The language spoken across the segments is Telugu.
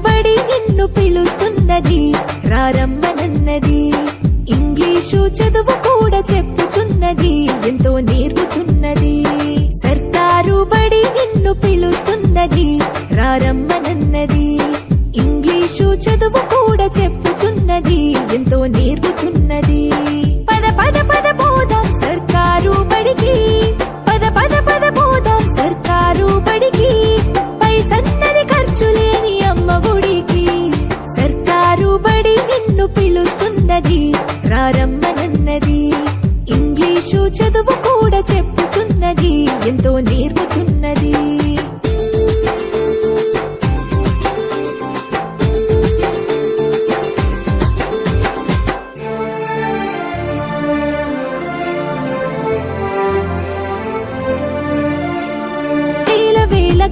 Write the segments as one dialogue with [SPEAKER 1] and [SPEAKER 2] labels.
[SPEAKER 1] బడి నిన్ను పిలుస్తున్నది, రారమ్మనన్నది. ఇంగ్లీషు చదువు కూడా చెప్పుచున్నది, ఎంతో నేర్పుతున్నది. సర్కారు బడి నిన్ను పిలుస్తున్నది, రారమ్మనన్నది. ఇంగ్లీషు చదువు కూడా చెప్పుచున్నది, ఎంతో నేర్పుతున్నది. పద పద పద పోదాం సర్కారు బడికి, పద పద పద పోదాం సర్కారు బడికి. పైసన్నది ఖర్చు లేని అమ్మ ఒడికి. సర్కారు బడి నిన్ను పిలుస్తున్నది, రారమ్మనన్నది. ఇంగ్లీషు చదువు కూడా చెప్పుచున్నది, ఎంతో నేర్పుతున్నది.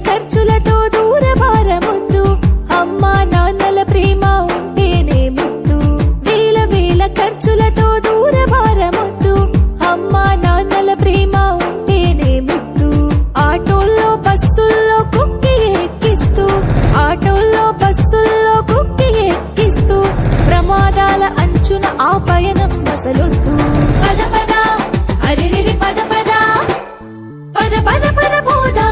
[SPEAKER 1] ఖర్చులతో దూరభారముద్దు, అమ్మా నాన్నల ప్రేమ ఉంటేనే ముద్దు. వేల వేల ఖర్చులతో దూరభారముద్దు, అమ్మా నాన్నల ప్రేమ ఉంటేనే ముద్దు. ఆటోల్లో బస్సుల్లో కుక్కి ఎక్కిస్తూ, ఆటోల్లో బస్సుల్లో కుక్కి ఎక్కిస్తూ, ప్రమాదాల అంచున ఆ పయనం అసలొద్దు. పద పద అరెరెరి పద పద, పద పద పద పోదా